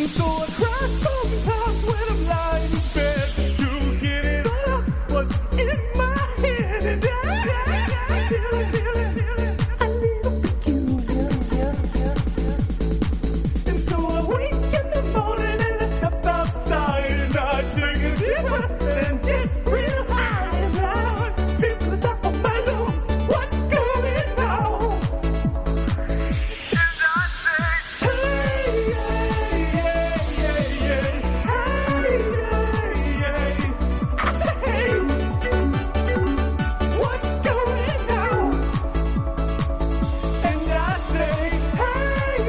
So I cry sometimes when I'm lying in bed to get it out of what's in my head. And I feel it, a little peculiar. And so I wake in the morning and I step outside and I take a deep breath and get real high. And I feel the top of my lungs, what's going on? And I say, hey, I say, hey, what's going on? And I say, hey,